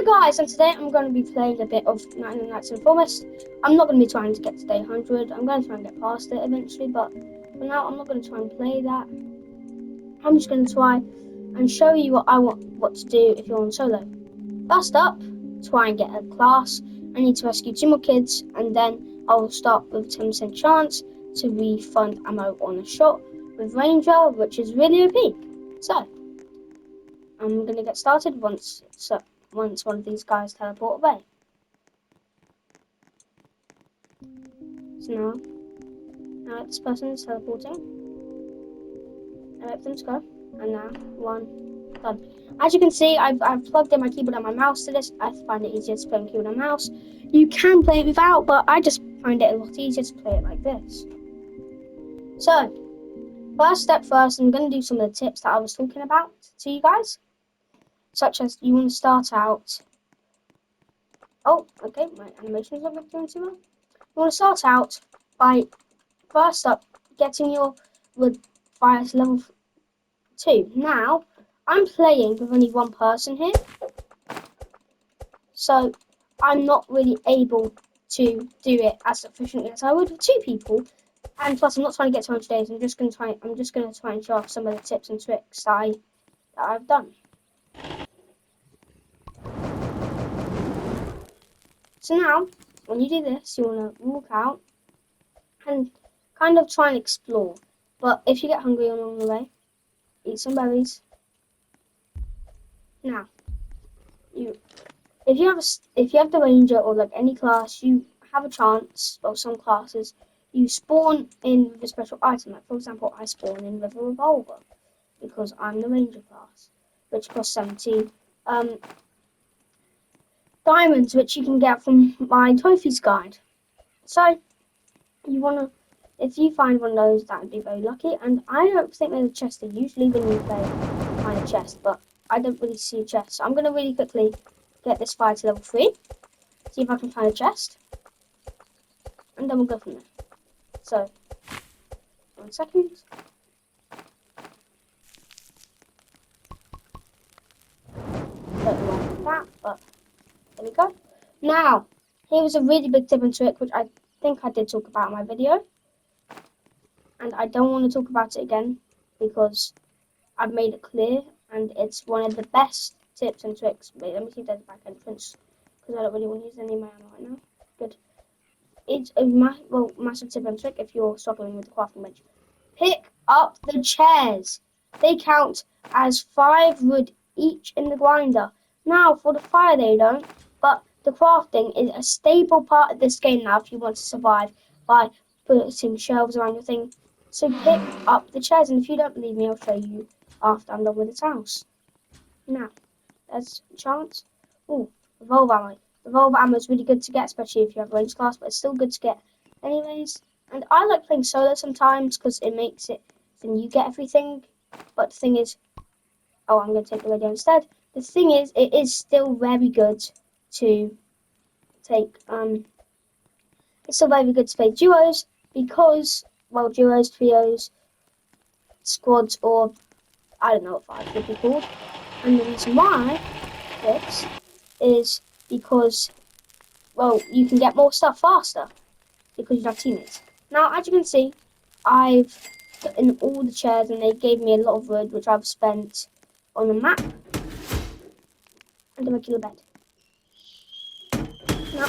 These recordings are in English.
guys, and today I'm going to be playing a bit of Nightmare Nights in the Forest. I'm not going to be trying to get to day 100. I'm going to try and get past it eventually, but for now I'm not going to try and play that. I'm just going to try and show you what to do if you're on solo. First up, try and get a class. I need to rescue 2 more kids, and then I'll start with a 10% chance to refund ammo on a shot with Ranger, which is really OP. So, I'm going to get started once one of these guys teleport away. So now this person is teleporting. I let them go, and now 1 done. As you can see, I've plugged in my keyboard and my mouse to this. I find it easier to play on keyboard and mouse. You can play it without, but I just find it a lot easier to play it like this. So, first step first, I'm going to do some of the tips that I was talking about to you guys, such as you want to start out. Oh, okay, my animation is not doing too well. You want to start out by first up getting your wood fire to level 2. Now, I'm playing with only 1 person here, so I'm not really able to do it as efficiently as I would with 2 people. And plus, I'm not trying to get to 100 days. I'm just going to try and show off some of the tips and tricks that I've done. So now, when you do this, you want to walk out and kind of try and explore. But if you get hungry along the way, eat some berries. Now, if you have the Ranger or like any class, you have a chance. Or some classes, you spawn in with a special item. Like for example, I spawn in with a revolver because I'm the Ranger class, which costs 70 diamonds, which you can get from my trophies guide. So if you find one of those, that would be very lucky. And I don't think there's a chest there. Usually when you play, you find a chest, but I don't really see a chest. So I'm going to really quickly get this fire to level 3. See if I can find a chest. And then we'll go from there. So, 1 second. Don't know why I did that, but there we go. Now, here is a really big tip and trick, which I think I did talk about in my video. And I don't want to talk about it again, because I've made it clear, and it's one of the best tips and tricks. Wait, let me see if there's a back entrance, because I don't really want to use any of my ammo right now. Good. It's a massive tip and trick if you're struggling with the crafting bench. Pick up the chairs. They count as 5 wood each in the grinder. Now, for the fire they don't, but the crafting is a staple part of this game now if you want to survive by putting shelves around your thing. So pick up the chairs, and if you don't believe me, I'll show you after I'm done with this house. Now, there's a chance. Ooh, revolver ammo. Revolver ammo is really good to get, especially if you have range class, but it's still good to get anyways. And I like playing solo sometimes because it makes it, then you get everything. But the thing is, oh, I'm going to take the radio instead. The thing is, it is still very good to take, it's still very good to play duos because, well, duos, trios, squads, or I don't know what 5 would be called. And the reason why this is because, well, you can get more stuff faster because you have teammates. Now, as you can see, I've put in all the chairs and they gave me a lot of wood, which I've spent on the map and a regular bed. Now,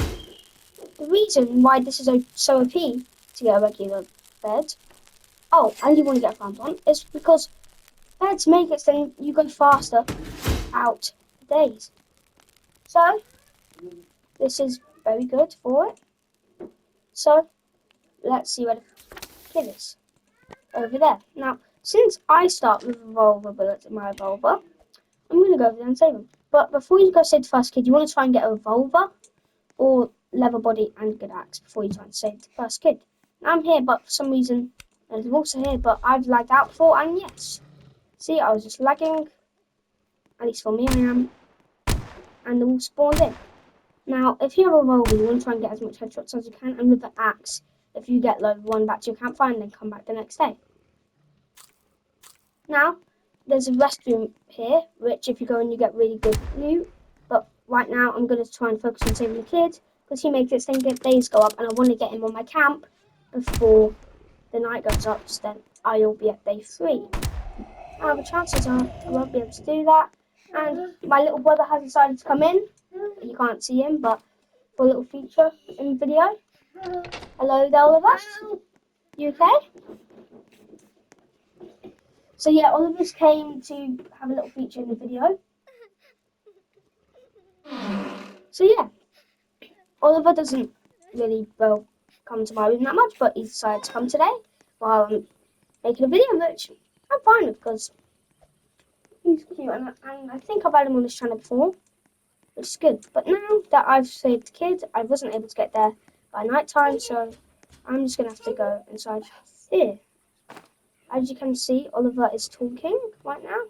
the reason why this is so OP to get a regular bed, oh, and you want to get a farm on, is because beds make it so you go faster out the days. So, this is very good for it. So, let's see where the kid is. Over there. Now, since I start with revolver bullets in my revolver, I'm going to go over there and save them. But before you go save the first kid, you want to try and get a revolver or leather body and good axe before you try and save the first kid. Now, I'm here, but for some reason, there's also here, but I've lagged out before, and yes. See, I was just lagging. At least for me, I am. And they're all spawned in. Now, if you have a revolver, you want to try and get as much headshots as you can, and with the axe, if you get low, run back to your campfire and then come back the next day. Now, there's a restroom here, which if you go in, you get really good loot. But right now I'm going to try and focus on saving the kid, because he makes its days go up, and I want to get him on my camp before the night goes up, so then I'll be at day 3. The chances are I won't be able to do that. And my little brother has decided to come in. You can't see him, but for a little feature in the video. Hello there, Oliver. You okay? So yeah, Oliver's came to have a little feature in the video. So yeah, Oliver doesn't really, well, come to my room that much, but he decided to come today while I'm making a video, which I'm fine with, because he's cute, and I think I've had him on this channel before, which is good. But now that I've saved the kid, I wasn't able to get there by night time, so I'm just going to have to go inside here. As you can see, Oliver is talking right now,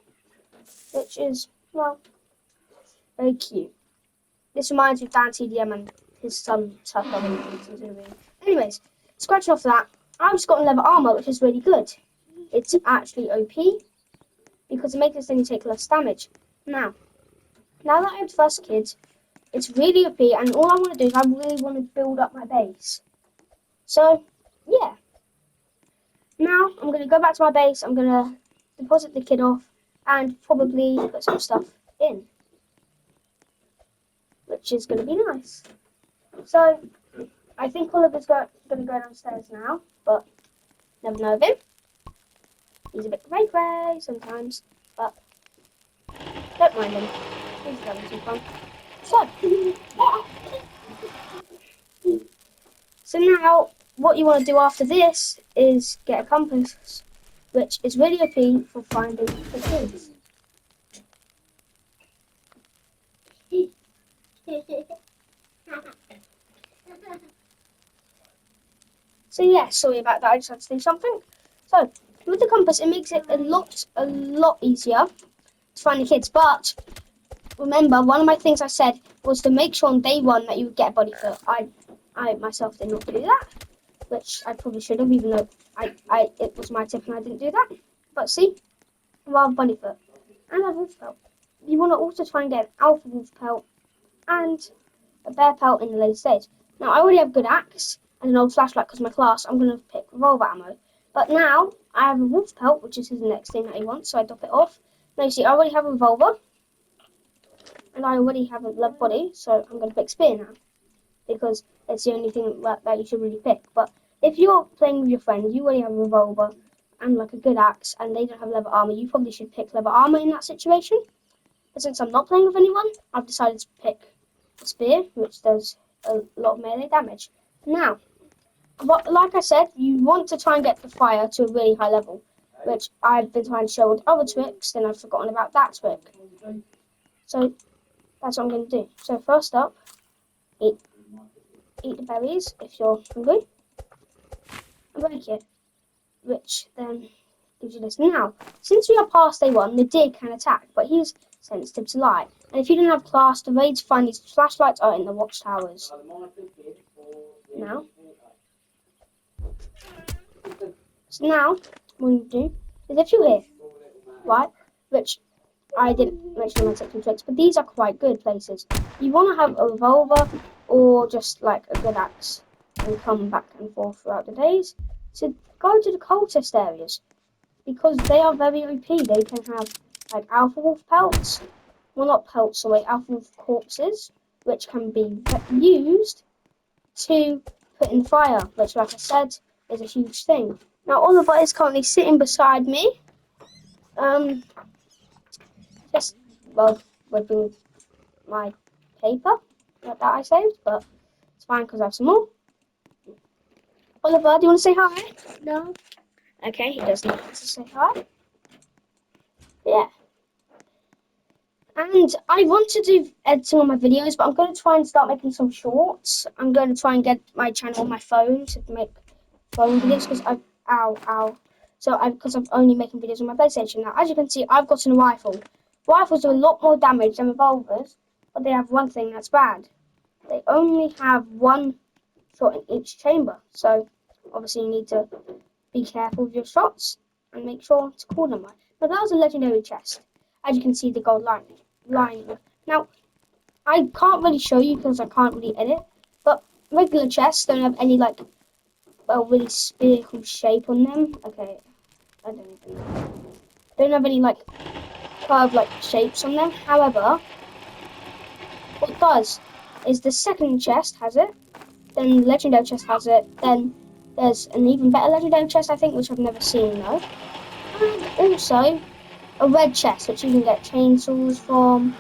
which is, well, very cute. This reminds me of Dan TDM and his son Tucker when he comes into the room. Anyways, scratching off that, I've just got leather armor, which is really good. It's actually OP, because it makes this thing take less damage. Now that I have the first kid, it's really OP, and all I want to do is I really want to build up my base. So, yeah. Now, I'm going to go back to my base, I'm going to deposit the kid off, and probably put some stuff in, which is going to be nice. So, I think Oliver's going to go downstairs now, but never know of him. He's a bit cray sometimes, but don't mind him. He's having some fun. So now, what you want to do after this is get a compass, which is really OP for finding the kids. So yeah, sorry about that, I just had to do something. So, with the compass, it makes it a lot easier to find the kids, but remember, one of my things I said was to make sure on day 1 that you would get a body foot. I myself did not do that, which I probably should have, even though it was my tip and I didn't do that. But see, wild bunny foot and a wolf pelt. You want to also try and get an alpha wolf pelt and a bear pelt in the later stage. Now, I already have a good axe and an old flashlight because my class, I'm going to pick revolver ammo. But now, I have a wolf pelt, which is his next thing that he wants, so I drop it off. Now, you see, I already have a revolver, and I already have a love body, so I'm going to pick spear now, because it's the only thing that you should really pick. But if you're playing with your friends, you already have a revolver and like a good axe, and they don't have leather armor, you probably should pick leather armor in that situation. But since I'm not playing with anyone, I've decided to pick a spear, which does a lot of melee damage. Now, like I said, you want to try and get the fire to a really high level, which I've been trying to show with other tricks, then I've forgotten about that trick. So that's what I'm going to do. So first up, eat the berries if you're hungry, and break it, which then gives you this. Now, since we are past day 1, the deer can attack, but he's sensitive to light. And if you don't have class, the way to find these flashlights are in the watchtowers. Now, what you do is if you're here, right, which I didn't mention in my tips and tricks, but these are quite good places. You want to have a revolver or just like a good axe and come back and forth throughout the days to go to the cultist areas, because they are very OP. They can have like alpha wolf pelts, well not pelts, sorry, alpha wolf corpses, which can be used to put in fire, which like I said is a huge thing. Now Oliver is currently sitting beside me, just ripping my paper that I saved, but it's fine because I have some more. Oliver, do you want to say hi? No. Okay, he does not want to say hi. Yeah. And I want to do editing on my videos, but I'm going to try and start making some shorts. I'm going to try and get my channel on my phone to make phone videos because because I'm only making videos on my PlayStation. Now, as you can see, I've gotten a rifle. Rifles do a lot more damage than revolvers, but they have one thing that's bad. They only have one shot in each chamber. So, obviously, you need to be careful with your shots and make sure to call them right. But that was a legendary chest. As you can see, the gold lining. Now, I can't really show you because I can't really edit, but regular chests don't have any like really spherical shape on them. Okay, I don't even know. Don't have any like curved like shapes on them. However, what it does is the second chest has it, then the legendary chest has it, then there's an even better legendary chest I think which I've never seen though. And also a red chest which you can get chainsaws from,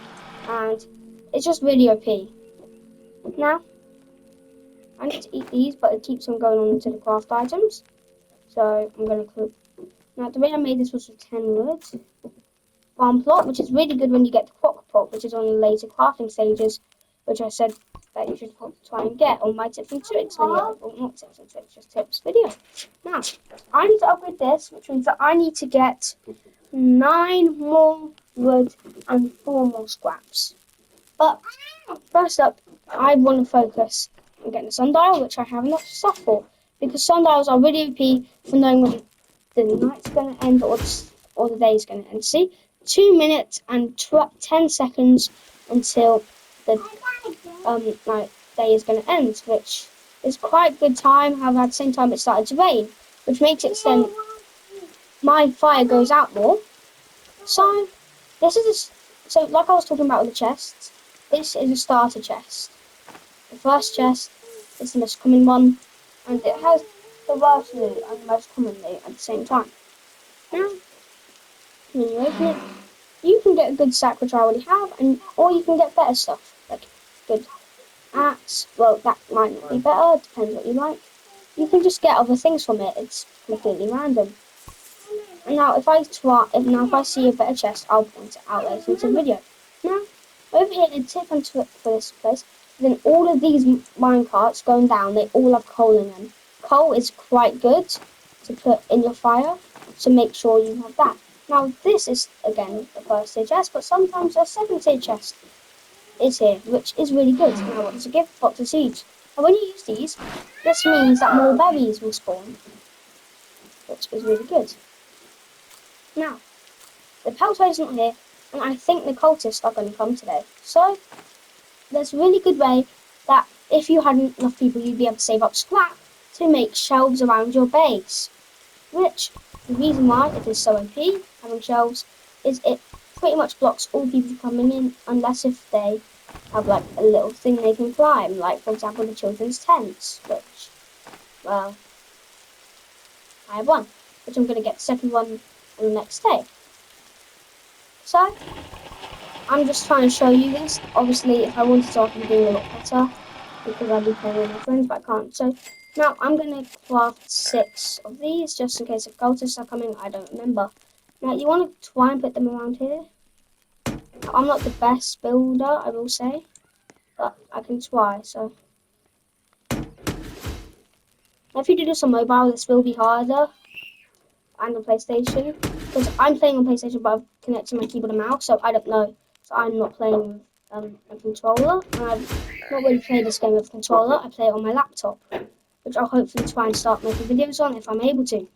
and it's just really OP. Now I need to eat these, but it keeps on going on to the craft items. So I'm gonna cook. Now the way I made this was with 10 wood. Farm plot, which is really good when you get the crock pot, which is on the later crafting stages, which I said that you should try and get on my tips and tricks video. Well, not tips and tricks, just tips video. Now, I need to upgrade this, which means that I need to get 9 more wood and 4 more scraps. But first up, I want to focus on getting a sundial, which I have enough stuff for, because sundials are really OP for knowing when the night's going to end or the day's going to end. See, 2 minutes and 10 seconds until the like day is going to end, which is quite good time. However, at the same time, it started to rain, which makes it then my fire goes out more. So this is so like I was talking about with the chests. This is a starter chest. The first chest is the most common one, and it has the worst loot and the most common loot at the same time. Now, when you open it, you can get a good sack, which I already have, or you can get better stuff, like good axe. Well, that might not be better, depends what you like. You can just get other things from it, it's completely random. And now if I see a better chest, I'll point it out later into the video. Now, over here, the tip and trick for this place, then all of these minecarts going down, they all have coal in them. Coal is quite good to put in your fire, so make sure you have that. Now, this is, again, the first tier chest, but sometimes a second tier chest is here, which is really good. Now, what does it give? Lots of seeds. And when you use these, this means that more berries will spawn, which is really good. Now, the Peltway is not here, and I think the cultists are going to come today. So, there's a really good way that if you had enough people, you'd be able to save up scrap to make shelves around your base. Which, the reason why it is so OP, having shelves, is it pretty much blocks all people coming in, unless if they have like a little thing they can climb, like for example the children's tents, which, well, I have one, which I'm going to get the second one on the next day. So, I'm just trying to show you this. Obviously, if I wanted to, I can do a lot better, because I'd be playing with my friends, but I can't. So, now I'm going to craft 6 of these, just in case if cultists are coming, I don't remember. Now, you want to try and put them around here. I'm not the best builder, I will say, but I can try, so. If you do this on mobile, this will be harder, and on PlayStation, because I'm playing on PlayStation, but I've connected my keyboard and mouse, so I don't know. So I'm not playing with a controller, and I've not really played this game with a controller. I play it on my laptop, which I'll hopefully try and start making videos on if I'm able to.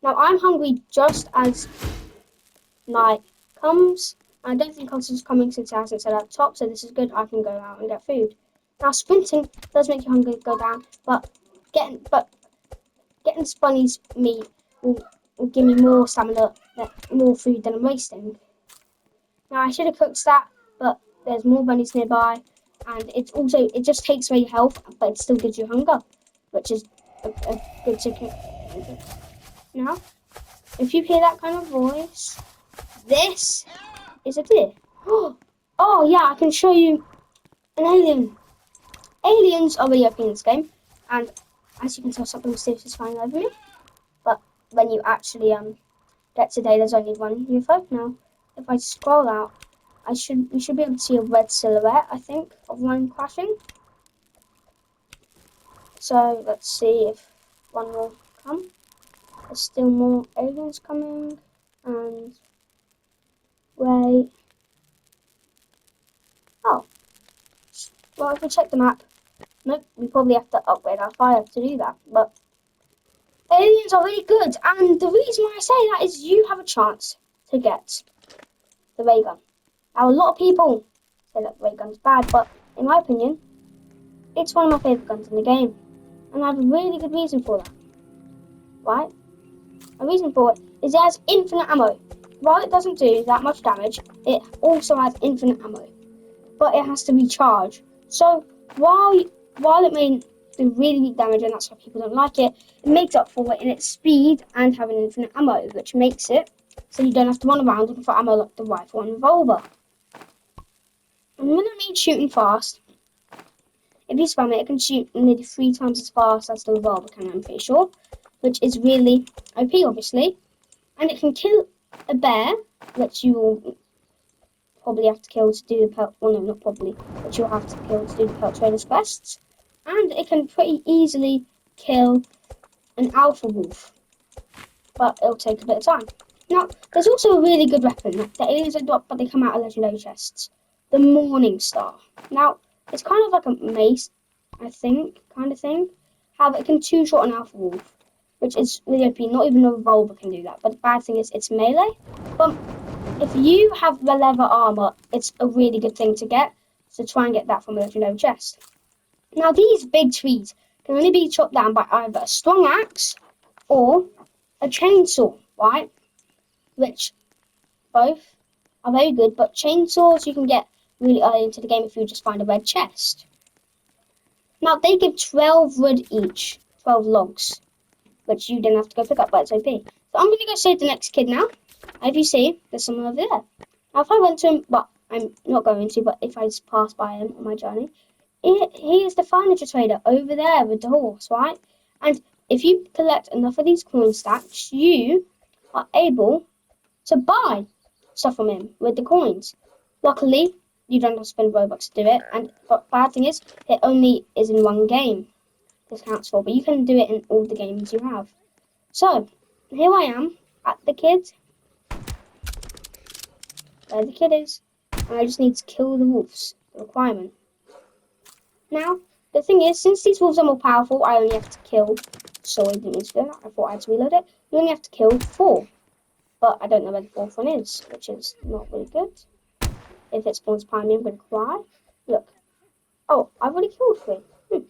Now, I'm hungry just as night comes. I don't think Constantine's coming since it hasn't said at the top, so this is good. I can go out and get food. Now, sprinting does make your hunger go down, but getting Spunny's meat will give me more stamina, more food than I'm wasting. Now, I should have cooked that, but there's more bunnies nearby, and it just takes away your health, but it still gives you hunger, which is a good chicken. Now, if you hear that kind of voice, this is a deer. Oh yeah, I can show you an alien. Aliens are really OP in this game, and as you can tell, something mysterious is flying over me. But when you actually get today, there's only one UFO. Now, if I scroll out, we should be able to see a red silhouette, I think, of one crashing. So let's see if one will come. There's still more aliens coming, and wait. Oh, well, if we check the map, nope, we probably have to upgrade our fire to do that, but aliens are really good, and the reason why I say that is you have a chance to get the ray gun. Now, a lot of people say that the ray gun's bad, but in my opinion, it's one of my favourite guns in the game. And I have a really good reason for that. Right? A reason for it is it has infinite ammo. While it doesn't do that much damage, it also has infinite ammo. But it has to recharge. So while it may do really weak damage, and that's why people don't like it, it makes up for it in its speed and having infinite ammo, which makes it so you don't have to run around looking for ammo like the rifle and revolver. And when I mean shooting fast, if you spam it, it can shoot nearly 3 times as fast as the revolver can, I'm pretty sure, which is really OP, obviously. And it can kill a bear, which you will probably have to kill to do the pelt. Well, no, not probably, but you'll have to kill to do the pelt trader's quests. And it can pretty easily kill an alpha wolf, but it'll take a bit of time. Now, there's also a really good weapon that aliens are dropped, but they come out of legendary chests. The Morning Star. Now, it's kind of like a mace, I think, kind of thing. However, it can two-shot an alpha wolf, which is really OP. Not even a revolver can do that. But the bad thing is it's melee. But if you have the leather armor, it's a really good thing to get. So try and get that from a legendary chest. Now, these big trees can only be chopped down by either a strong axe or a chainsaw, right? Which both are very good, but chainsaws you can get really early into the game if you just find a red chest. Now, they give 12 wood each, 12 logs, which you didn't have to go pick up, but it's OP. So I'm going to go save the next kid now. As you see, there's someone over there. Now, if I went to him, but I'm not going to, but if I just pass by him on my journey, he is the furniture trader over there with the horse, right? And if you collect enough of these coin stacks, you are able to buy stuff from him with the coins. Luckily, you don't have to spend Robux to do it. And but bad thing is, it only is in one game. This counts for, but you can do it in all the games you have. So here I am at the kid. There the kid is, and I just need to kill the wolves. The requirement. Now the thing is, since these wolves are more powerful, I only have to kill. Sorry, didn't mean to do that. I thought I had to reload it. You only have to kill 4. But I don't know where the 4th one is, which is not really good. If it spawns behind me, I'm going to cry. Look. Oh, I've already killed 3.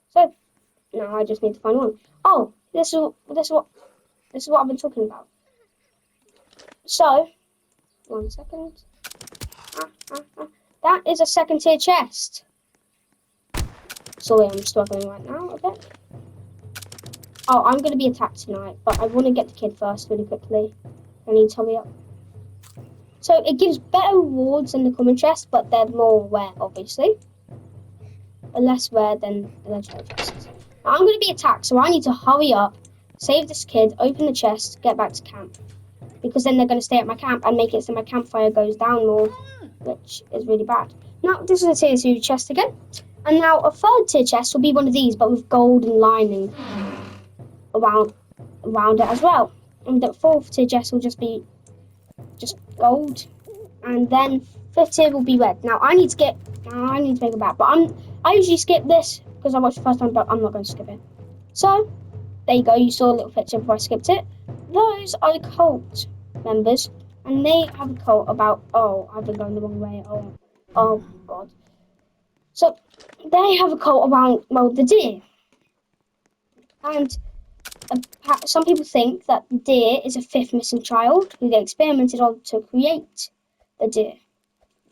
So, now I just need to find 1. Oh, this is what I've been talking about. So, 1 second. That is a 2nd tier chest. Sorry, I'm struggling right now a bit. Oh, I'm going to be attacked tonight, but I want to get the kid first really quickly. I need to hurry up. So it gives better rewards than the common chest, but they're more rare, obviously. But less rare than the legendary chests. Now I'm going to be attacked, so I need to hurry up, save this kid, open the chest, get back to camp. Because then they're going to stay at my camp and make it so my campfire goes down more, which is really bad. Now, this is a tier 2 chest again. And now a 3rd tier chest will be one of these, but with golden lining around it as well. And the 4th tier chest will just be gold, and then 5th tier will be red. Now I need to make a bet, but I usually skip this because I watched the first time, but I'm not going to skip it. So there you go. You saw a little picture before I skipped it. Those are the cult members, and they have a cult about. Oh, I've been going the wrong way. Oh God. So they have a cult around the deer, and some people think that the deer is a 5th missing child who they experimented on to create the deer.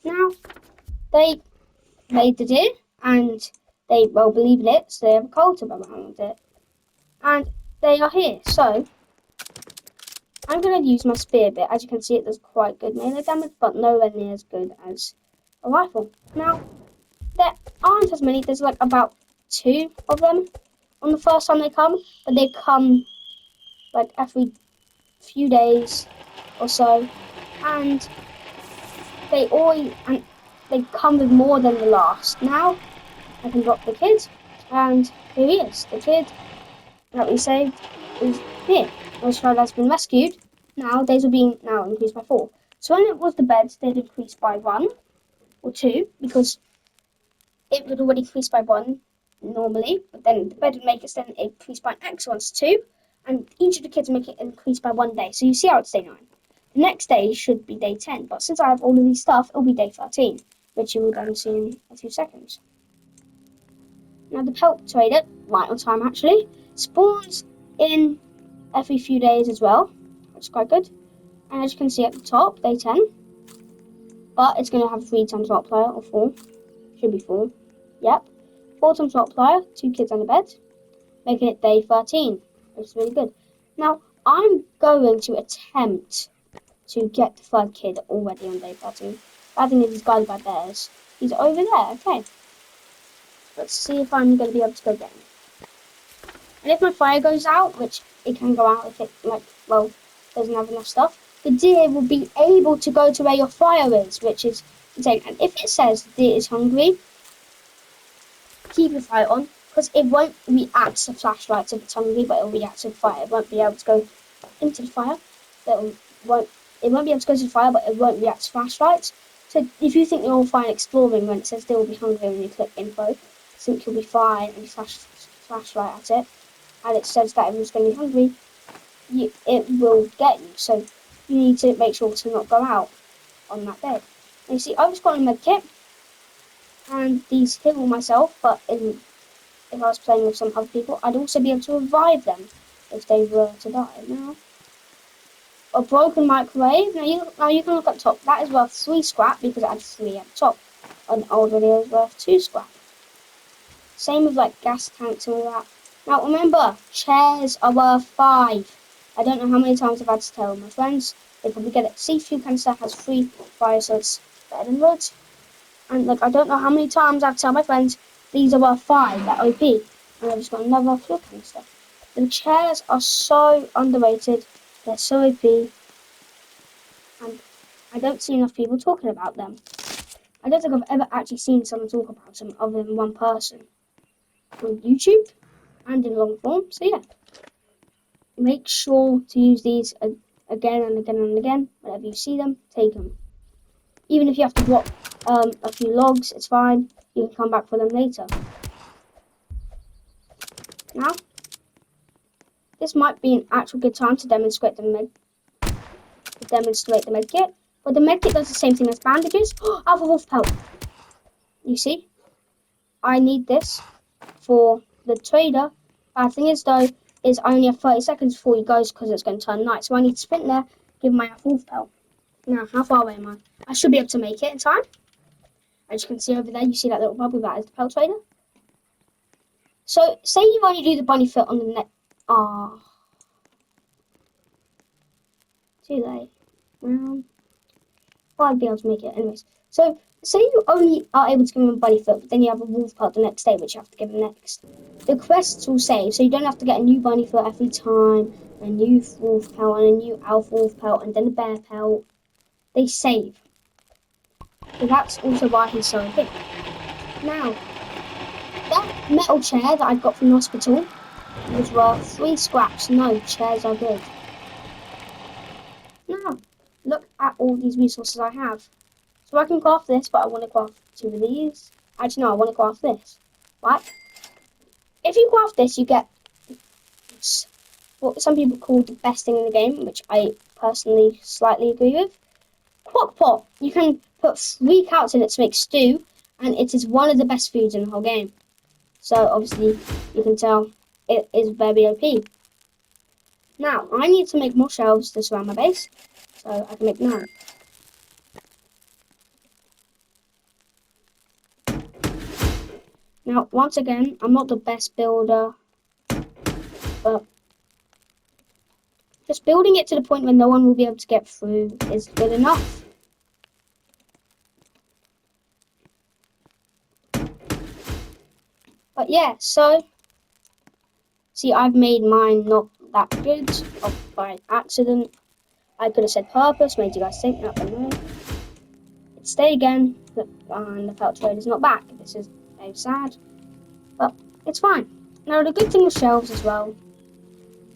Now, they made the deer, and they believe in it, so they have a cult around it. And they are here, so I'm going to use my spear bit. As you can see, it does quite good melee damage, but nowhere near as good as a rifle. Now, there aren't as many. There's like about 2 of them on the first time they come, but they come like every few days or so, and they come with more than the last. Now I can drop the kid, and here he is. The kid that we saved is here. This child has been rescued. Now days will be now increased by 4. So when it was the beds, they'd increase by 1 or 2 because it would already increase by 1 normally, but then the bed would make it then increase by X once 2, and each of the kids make it increase by 1 day. So you see how it's day 9. The next day should be day 10, but since I have all of these stuff, it'll be day 13. which you will then see in a few seconds. Now the pelt trader, right on time actually, spawns in every few days as well, which is quite good. And as you can see at the top, day 10, but it's going to have 3 times multiplier, or 4, should be 4, yep, 4 times multiplier, 2 kids on the bed, making it day 13, which is really good. Now, I'm going to attempt to get the 3rd kid already on day 13. I think he's guarded by bears. He's over there, okay. Let's see if I'm going to be able to go get him. And if my fire goes out, which it can go out if it, doesn't have enough stuff, the deer will be able to go to where your fire is, which is insane. And if it says the deer is hungry, keep the fire on, because it won't react to flashlights if it's hungry, but it'll react to the fire. It won't be able to go into the fire. It won't be able to go to the fire, but it won't react to flashlights. So if you think you're all fine exploring when it says they will be hungry when you click info, I think you'll be fine and you flashlight at it, and it says that everyone's going to be hungry, it will get you. So you need to make sure to not go out on that day. And you see, I've just got a med kit, and these heal myself, but if I was playing with some other people, I'd also be able to revive them if they were to die. Now, a broken microwave. Now you can look at the top. That is worth 3 scrap because it had 3 at the top. An old video is worth 2 scrap. Same with like gas tanks and all that. Now remember, chairs are worth 5. I don't know how many times I've had to tell my friends. They probably get it. See, fuel canister has 3 fire, so it's better than wood. And like I don't know how many times I've tell my friends these are worth 5 at OP. And I've just got another fuel canister. The chairs are so underrated. They're so OP. And I don't see enough people talking about them. I don't think I've ever actually seen someone talk about them other than one person on YouTube and in long form. So yeah, make sure to use these again and again and again. Whenever you see them, take them. Even if you have to drop a few logs, it's fine. You can come back for them later. Now, this might be an actual good time to demonstrate the med kit. But the med kit does the same thing as bandages. Alpha Wolf Pelt. You see? I need this for the trader. Bad thing is though, is I only have 30 seconds before he goes because it's going to turn night. So I need to sprint there, give him my Alpha Wolf Pelt. Now, how far away am I? I should be able to make it in time. As you can see over there, you see that little bubble, that is the Pelt trader. So, say you only do the bunny foot on the net. Too late. Well, I'd be able to make it anyways. So, say you only are able to give him a bunny foot, but then you have a wolf pelt the next day, which you have to give him next. The quests will save, so you don't have to get a new bunny foot every time, a new wolf pelt, and a new alpha wolf pelt, and then a bear pelt. They save. So that's also why he's so big. Now, that metal chair that I got from the hospital was worth 3 scraps. No, chairs are good. Now, look at all these resources I have. So I can craft this, but I want to craft 2 of these. Actually, no, I want to craft this. Right? If you craft this, you get what some people call the best thing in the game, which I personally slightly agree with. Crock pot. You can put 3 carrots in it to make stew, and it is one of the best foods in the whole game. So obviously, you can tell it is very OP. Now, I need to make more shelves to surround my base, so I can make 9. Now, once again, I'm not the best builder, but just building it to the point where no one will be able to get through is good enough. But yeah, so, see, I've made mine not that good by accident. I could have said purpose, made you guys think that, but no. It's stay again, and the pelt trade is not back. This is very sad, but it's fine. Now, the good thing with shelves as well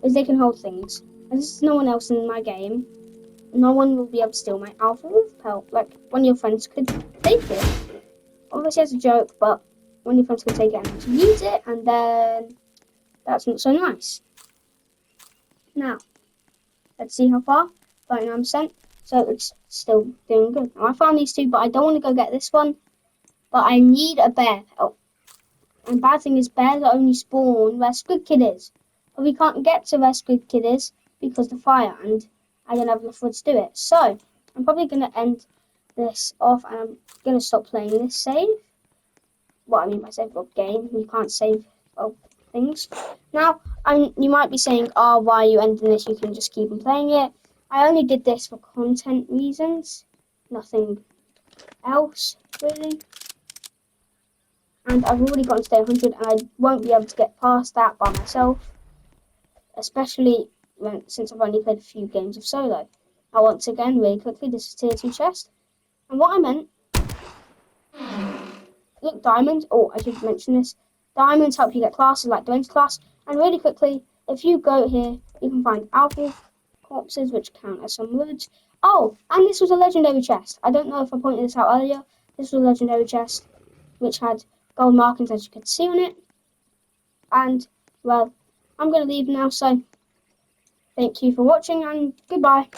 is they can hold things. And this is no one else in my game. No one will be able to steal my Alpha Wolf pelt. Like, one of your friends could take it. Obviously, it's a joke, but one of your friends could take it and use it, and then that's not so nice. Now, let's see how far. 39%. So it's still doing good. Now, I found these 2, but I don't want to go get this one But I need a bear. Oh, and bad thing is bears only spawn where Squid Kid is. But we can't get to where Squid Kid is because of the fire, and I don't have enough wood to do it. So I'm probably going to end this off, and I'm going to stop playing this save. What I mean by save of game, you can't save things. Now, you might be saying, oh, why are you ending this? You can just keep on playing it. I only did this for content reasons, nothing else, really. And I've already gotten to day 100, and I won't be able to get past that by myself, especially since I've only played a few games of solo. Now, once again, really quickly, this is tier 2 chest. And what I meant, look, diamonds, oh, I should mention this. Diamonds help you get classes like Dimension class. And really quickly, if you go here, you can find alpha corpses, which count as some woods. Oh, and this was a legendary chest. I don't know if I pointed this out earlier. This was a legendary chest, which had gold markings, as you could see on it. And, well, I'm going to leave now, so thank you for watching, and goodbye.